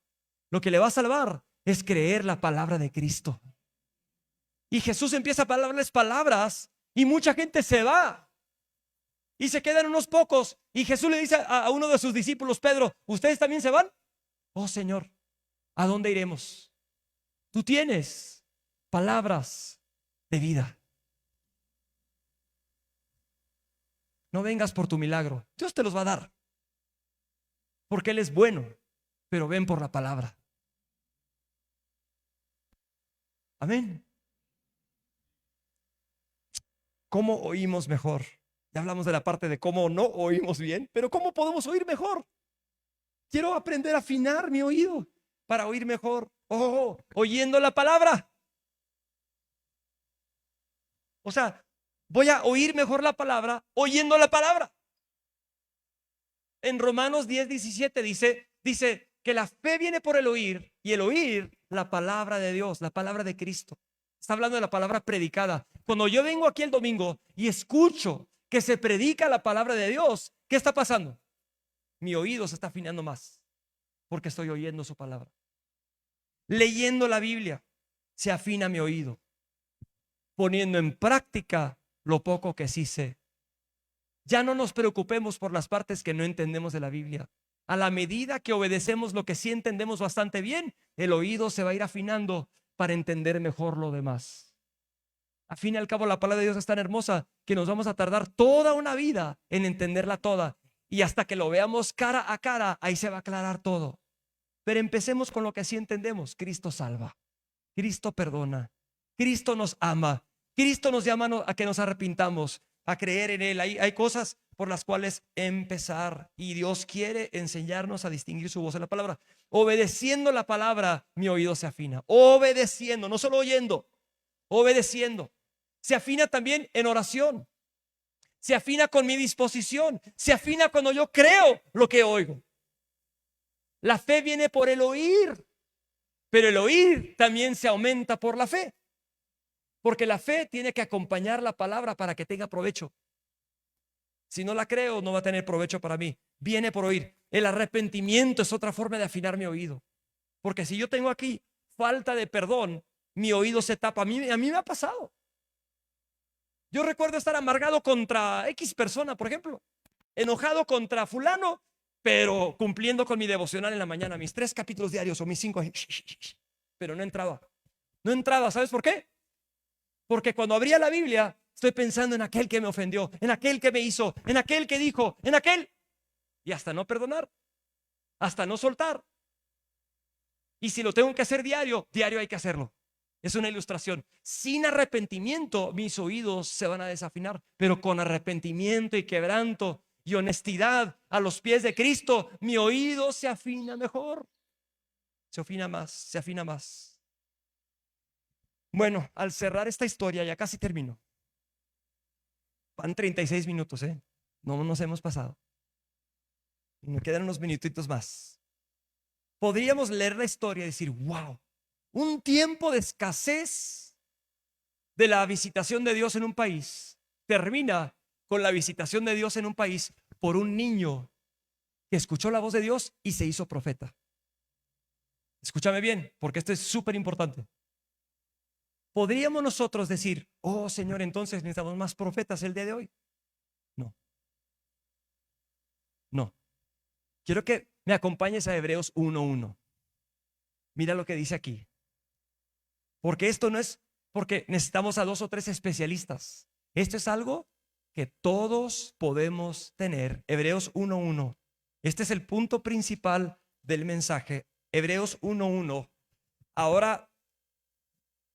Speaker 2: Lo que le va a salvar es creer la palabra de Cristo. Y Jesús empieza a hablarles palabras y mucha gente se va y se quedan unos pocos. Y Jesús le dice a uno de sus discípulos, Pedro, ¿ustedes también se van? Oh Señor, ¿a dónde iremos? Tú tienes palabras de vida. No vengas por tu milagro, Dios te los va a dar porque Él es bueno, pero ven por la palabra. Amén. ¿Cómo oímos mejor? Ya hablamos de la parte de cómo no oímos bien, pero ¿cómo podemos oír mejor? Quiero aprender a afinar mi oído para oír mejor. Oyendo la palabra. O sea, voy a oír mejor la palabra oyendo la palabra. En Romanos 10:17 dice que la fe viene por el oír y el oír la palabra de Dios, la palabra de Cristo. Está hablando de la palabra predicada. Cuando yo vengo aquí el domingo y escucho que se predica la palabra de Dios, ¿qué está pasando? Mi oído se está afinando más porque estoy oyendo su palabra. Leyendo la Biblia se afina mi oído, poniendo en práctica lo poco que sí sé. Ya no nos preocupemos por las partes que no entendemos de la Biblia. A la medida que obedecemos lo que sí entendemos bastante bien, el oído se va a ir afinando para entender mejor lo demás. A fin y al cabo, la palabra de Dios es tan hermosa que nos vamos a tardar toda una vida en entenderla toda. Y hasta que lo veamos cara a cara, ahí se va a aclarar todo. Pero empecemos con lo que sí entendemos. Cristo salva, Cristo perdona, Cristo nos ama, Cristo nos llama a que nos arrepintamos, a creer en Él. Hay cosas por las cuales empezar y Dios quiere enseñarnos a distinguir su voz en la palabra. Obedeciendo la palabra, mi oído se afina. Obedeciendo, no solo oyendo, obedeciendo. Se afina también en oración. se afina con mi disposición, se afina cuando yo creo lo que oigo. La fe viene por el oír, pero el oír también se aumenta por la fe, porque la fe tiene que acompañar la palabra para que tenga provecho. Si no la creo, no va a tener provecho para mí. Viene por oír. El arrepentimiento es otra forma de afinar mi oído, porque si yo tengo aquí falta de perdón, mi oído se tapa. A mí me ha pasado. Yo recuerdo estar amargado contra X persona, por ejemplo, enojado contra fulano, pero cumpliendo con mi devocional en la mañana, mis 3 capítulos diarios o mis 5, pero no entraba. No entraba, ¿sabes por qué? Porque cuando abría la Biblia, estoy pensando en aquel que me ofendió, en aquel que me hizo, en aquel que dijo, en aquel. Y hasta no perdonar, hasta no soltar. Y si lo tengo que hacer diario, diario hay que hacerlo. Es una ilustración. Sin arrepentimiento, mis oídos se van a desafinar, pero con arrepentimiento y quebranto y honestidad a los pies de Cristo, mi oído se afina mejor. Se afina más, se afina más. Bueno, al cerrar esta historia, ya casi termino. Van 36 minutos, no nos hemos pasado. Y me quedan unos minutitos más. Podríamos leer la historia y decir, wow, un tiempo de escasez de la visitación de Dios en un país termina con la visitación de Dios en un país por un niño que escuchó la voz de Dios y se hizo profeta. Escúchame bien, porque esto es súper importante. ¿Podríamos nosotros decir, oh Señor, entonces necesitamos más profetas el día de hoy? No. No. Quiero que me acompañes a Hebreos 1:1. Mira lo que dice aquí. Porque esto no es porque necesitamos a 2 o 3 especialistas. Esto es algo que todos podemos tener. Hebreos 1:1. Este es el punto principal del mensaje. Hebreos 1:1. Ahora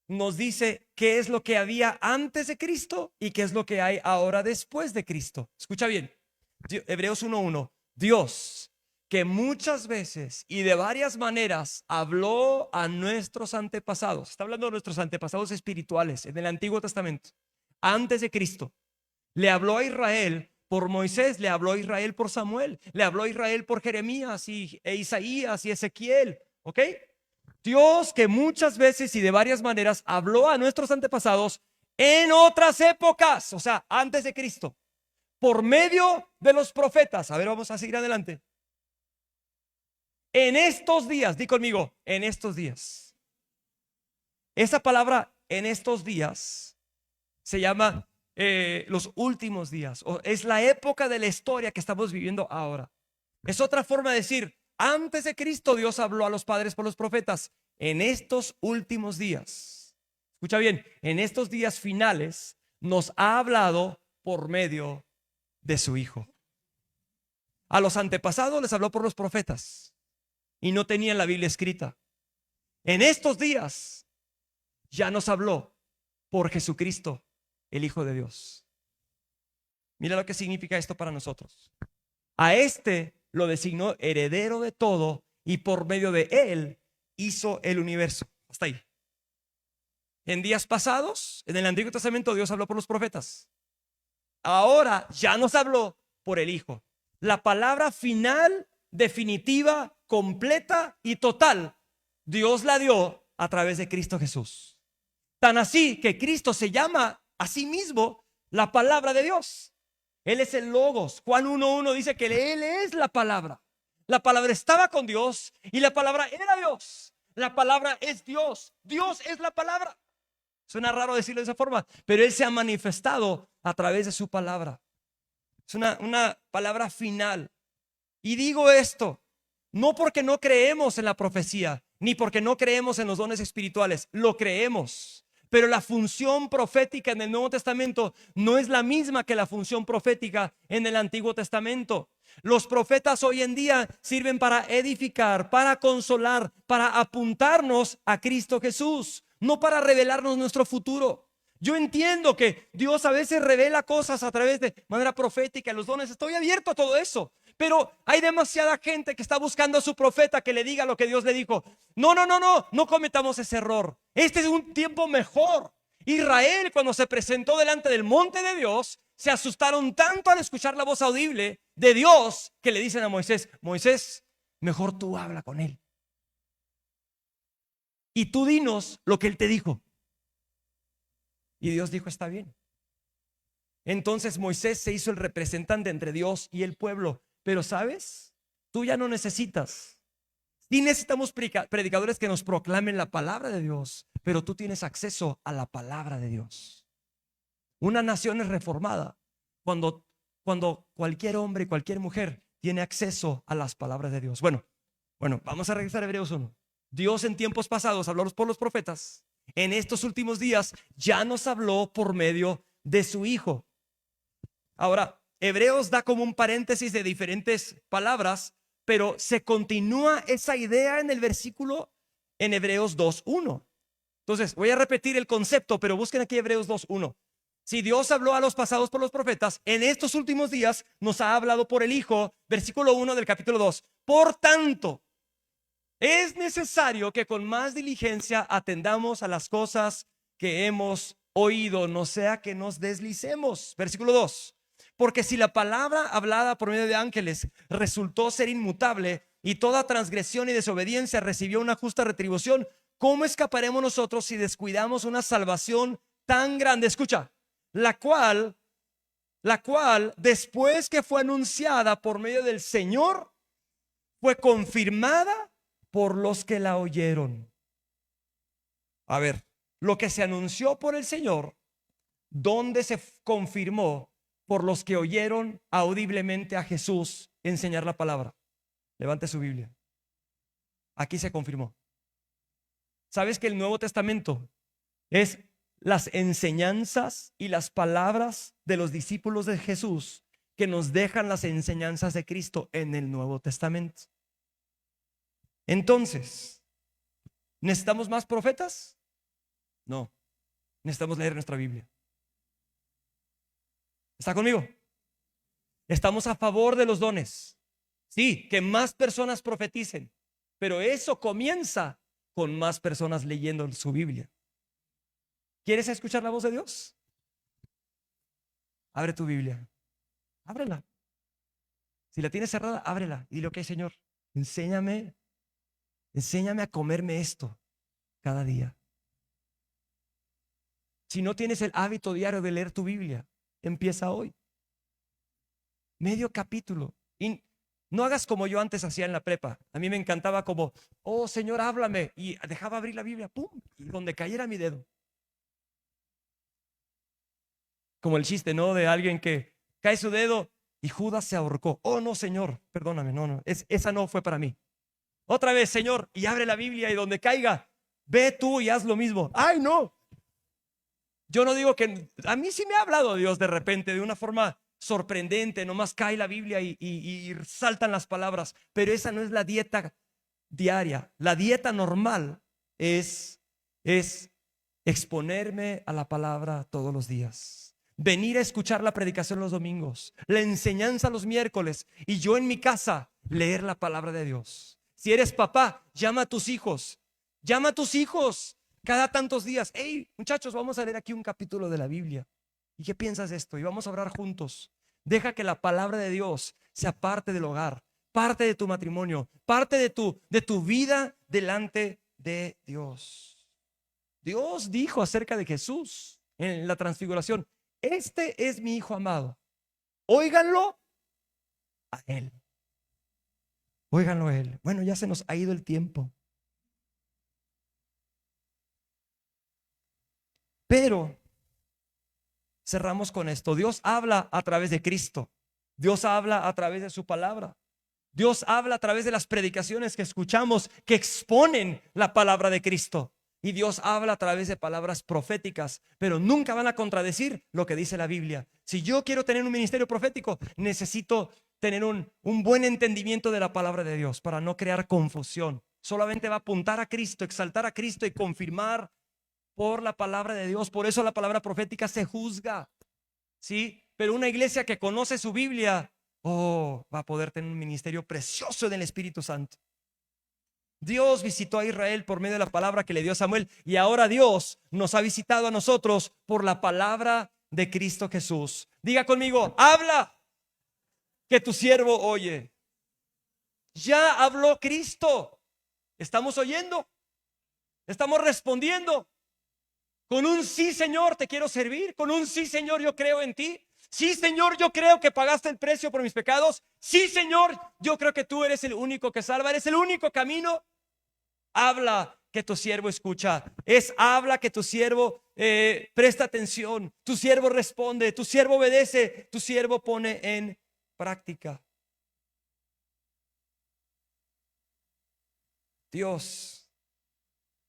Speaker 2: nos dice qué es lo que había antes de Cristo y qué es lo que hay ahora después de Cristo. Escucha bien. Hebreos 1:1. Dios, que muchas veces y de varias maneras habló a nuestros antepasados. Está hablando de nuestros antepasados espirituales en el Antiguo Testamento. Antes de Cristo. Le habló a Israel por Moisés, le habló a Israel por Samuel, le habló a Israel por Jeremías e Isaías y Ezequiel. ¿Ok? Dios que muchas veces y de varias maneras habló a nuestros antepasados en otras épocas, o sea, antes de Cristo, por medio de los profetas. A ver, vamos a seguir adelante. En estos días, di conmigo, en estos días. Esa palabra en estos días se llama los últimos días, o es la época de la historia que estamos viviendo ahora. Es otra forma de decir, antes de Cristo Dios habló a los padres por los profetas. En estos últimos días, escucha bien, en estos días finales nos ha hablado por medio de su Hijo. A los antepasados les habló por los profetas y no tenían la Biblia escrita. En estos días ya nos habló por Jesucristo, el Hijo de Dios. Mira lo que significa esto para nosotros. A este lo designó heredero de todo y por medio de él hizo el universo. Hasta ahí. En días pasados, en el Antiguo Testamento, Dios habló por los profetas. Ahora ya nos habló por el Hijo. La palabra final, definitiva, completa y total, Dios la dio a través de Cristo Jesús. Tan así que Cristo se llama a sí mismo la palabra de Dios. Él es el Logos. Juan 1:1 dice que Él es la palabra. La palabra estaba con Dios y la palabra era Dios. La palabra es Dios. Dios es la palabra. Suena raro decirlo de esa forma, pero Él se ha manifestado a través de su palabra. Es una palabra final. Y digo esto, no porque no creemos en la profecía, ni porque no creemos en los dones espirituales. Lo creemos. Pero la función profética en el Nuevo Testamento no es la misma que la función profética en el Antiguo Testamento. Los profetas hoy en día sirven para edificar, para consolar, para apuntarnos a Cristo Jesús, no para revelarnos nuestro futuro. Yo entiendo que Dios a veces revela cosas a través de manera profética, los dones. Estoy abierto a todo eso. Pero hay demasiada gente que está buscando a su profeta que le diga lo que Dios le dijo. No cometamos ese error. Este es un tiempo mejor. Israel, cuando se presentó delante del monte de Dios, se asustaron tanto al escuchar la voz audible de Dios que le dicen a Moisés: Moisés, mejor tú habla con él y tú dinos lo que él te dijo. Y Dios dijo: está bien. Entonces Moisés se hizo el representante entre Dios y el pueblo. Pero ¿sabes? Tú ya no necesitas. Sí necesitamos predicadores que nos proclamen la palabra de Dios, pero tú tienes acceso a la palabra de Dios. Una nación es reformada cuando cualquier hombre y cualquier mujer tiene acceso a las palabras de Dios. Bueno, vamos a regresar a Hebreos 1. Dios en tiempos pasados habló por los profetas. En estos últimos días ya nos habló por medio de su Hijo. Ahora, Hebreos da como un paréntesis de diferentes palabras, pero se continúa esa idea en el versículo en Hebreos 2:1. Entonces, voy a repetir el concepto, pero busquen aquí Hebreos 2:1. Si Dios habló a los pasados por los profetas, en estos últimos días nos ha hablado por el Hijo, versículo 1 del capítulo 2. Por tanto, es necesario que con más diligencia atendamos a las cosas que hemos oído, no sea que nos deslicemos. Versículo 2. Porque si la palabra hablada por medio de ángeles resultó ser inmutable y toda transgresión y desobediencia recibió una justa retribución, ¿cómo escaparemos nosotros si descuidamos una salvación tan grande? Escucha, la cual después que fue anunciada por medio del Señor, fue confirmada por los que la oyeron. A ver, lo que se anunció por el Señor, ¿dónde se confirmó? Por los que oyeron audiblemente a Jesús enseñar la palabra. Levante su Biblia. Aquí se confirmó. ¿Sabes que el Nuevo Testamento es las enseñanzas y las palabras de los discípulos de Jesús que nos dejan las enseñanzas de Cristo en el Nuevo Testamento? Entonces, ¿necesitamos más profetas? No, necesitamos leer nuestra Biblia. ¿Está conmigo? Estamos a favor de los dones. Sí, que más personas profeticen, pero eso comienza con más personas leyendo su Biblia. ¿Quieres escuchar la voz de Dios? Abre tu Biblia. Ábrela. Si la tienes cerrada, ábrela y dile: ok, Señor, enséñame a comerme esto cada día. Si no tienes el hábito diario de leer tu Biblia, empieza hoy. Medio capítulo. Y no hagas como yo antes hacía en la prepa. A mí me encantaba como: oh Señor, háblame. Y dejaba abrir la Biblia, pum, y donde cayera mi dedo. Como el chiste, ¿no? De alguien que cae su dedo y Judas se ahorcó. Oh no, Señor, perdóname, no, esa no fue para mí. Otra vez, Señor, y abre la Biblia y donde caiga, ve tú y haz lo mismo. ¡Ay, no! Yo no digo que... A mí sí me ha hablado Dios de repente de una forma sorprendente. Nomás cae la Biblia y saltan las palabras. Pero esa no es la dieta diaria. La dieta normal es exponerme a la palabra todos los días. Venir a escuchar la predicación los domingos, la enseñanza los miércoles, y yo en mi casa leer la palabra de Dios. Si eres papá, llama a tus hijos. Llama a tus hijos cada tantos días. Hey, muchachos, vamos a leer aquí un capítulo de la Biblia. ¿Y qué piensas de esto? Y vamos a orar juntos. Deja que la palabra de Dios sea parte del hogar, parte de tu matrimonio, parte de tu vida delante de Dios. Dios dijo acerca de Jesús en la transfiguración: este es mi Hijo amado, óiganlo a Él. Óiganlo a Él. Bueno, ya se nos ha ido el tiempo. Pero cerramos con esto. Dios habla a través de Cristo. Dios habla a través de su palabra. Dios habla a través de las predicaciones que escuchamos, que exponen la palabra de Cristo. Y Dios habla a través de palabras proféticas, pero nunca van a contradecir lo que dice la Biblia. Si yo quiero tener un ministerio profético, necesito tener un buen entendimiento de la palabra de Dios para no crear confusión. Solamente va a apuntar a Cristo, exaltar a Cristo y confirmar por la palabra de Dios. Por eso la palabra profética se juzga, ¿sí? Pero una iglesia que conoce su Biblia, va a poder tener un ministerio precioso del Espíritu Santo. Dios visitó a Israel por medio de la palabra que le dio Samuel, y ahora Dios nos ha visitado a nosotros por la palabra de Cristo Jesús. Diga conmigo, habla, que tu siervo oye. Ya habló Cristo. ¿Estamos oyendo? ¿Estamos respondiendo? Con un sí, Señor, te quiero servir. Con un sí, Señor, yo creo en ti. Sí, Señor, yo creo que pagaste el precio por mis pecados. Sí, Señor, yo creo que tú eres el único que salva, eres el único camino. Habla, que tu siervo escucha. Habla, que tu siervo presta atención. Tu siervo responde, tu siervo obedece, tu siervo pone en práctica. Dios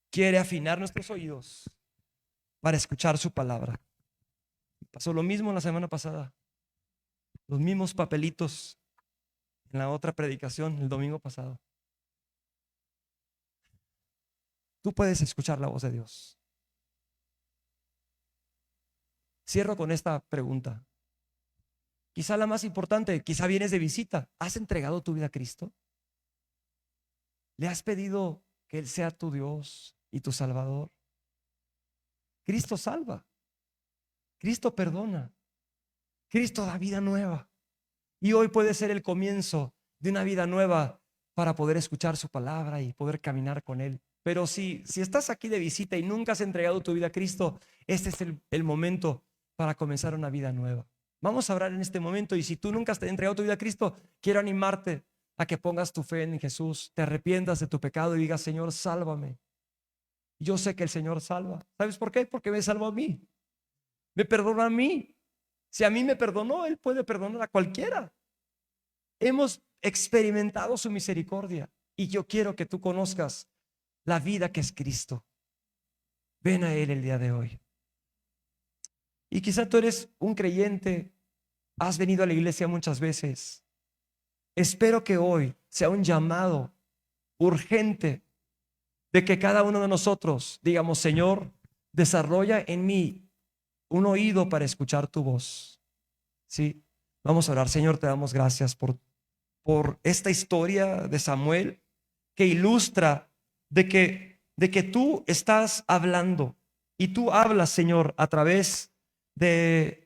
Speaker 2: quiere afinar nuestros oídos para escuchar su palabra. Pasó lo mismo la semana pasada. Los mismos papelitos en la otra predicación el domingo pasado. Tú puedes escuchar la voz de Dios. Cierro con esta pregunta. Quizá la más importante, quizá vienes de visita. ¿Has entregado tu vida a Cristo? ¿Le has pedido que Él sea tu Dios y tu Salvador? Cristo salva. Cristo perdona. Cristo da vida nueva. Y hoy puede ser el comienzo de una vida nueva para poder escuchar su palabra y poder caminar con Él. Pero si estás aquí de visita y nunca has entregado tu vida a Cristo, este es el momento para comenzar una vida nueva. Vamos a orar en este momento, y si tú nunca has entregado tu vida a Cristo, quiero animarte a que pongas tu fe en Jesús, te arrepientas de tu pecado y digas: Señor, sálvame. Yo sé que el Señor salva. ¿Sabes por qué? Porque me salvó a mí. Me perdona a mí. Si a mí me perdonó, Él puede perdonar a cualquiera. Hemos experimentado su misericordia, y yo quiero que tú conozcas la vida que es Cristo. Ven a Él el día de hoy. Y quizá tú eres un creyente, has venido a la iglesia muchas veces. Espero que hoy sea un llamado urgente de que cada uno de nosotros digamos: Señor, desarrolla en mí un oído para escuchar tu voz. Sí, vamos a orar. Señor, te damos gracias por esta historia de Samuel, que ilustra de que tú estás hablando, y tú hablas, Señor, a través de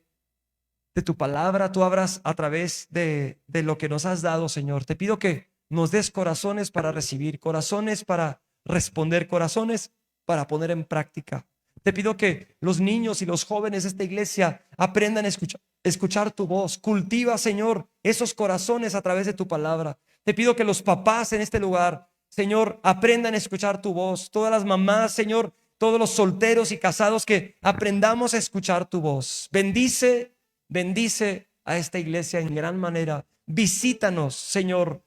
Speaker 2: tu palabra. Tú hablas a través de lo que nos has dado, Señor. Te pido que nos des corazones para recibir, corazones para responder, corazones para poner en práctica. Te pido que los niños y los jóvenes de esta iglesia aprendan a escuchar tu voz. Cultiva, Señor, esos corazones a través de tu palabra. Te pido que los papás en este lugar, Señor, aprendan a escuchar tu voz. Todas las mamás, Señor, todos los solteros y casados, que aprendamos a escuchar tu voz. Bendice a esta iglesia en gran manera. Visítanos, Señor,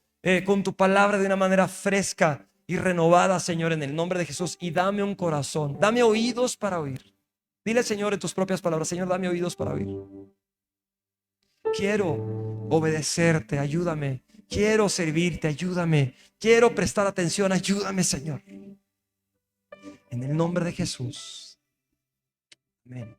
Speaker 2: con tu palabra de una manera fresca y renovada, Señor, en el nombre de Jesús. Y dame un corazón, dame oídos para oír. Dile, Señor, en tus propias palabras: Señor, dame oídos para oír. Quiero obedecerte, ayúdame. Quiero servirte, ayúdame. Quiero prestar atención, ayúdame, Señor. En el nombre de Jesús. Amén.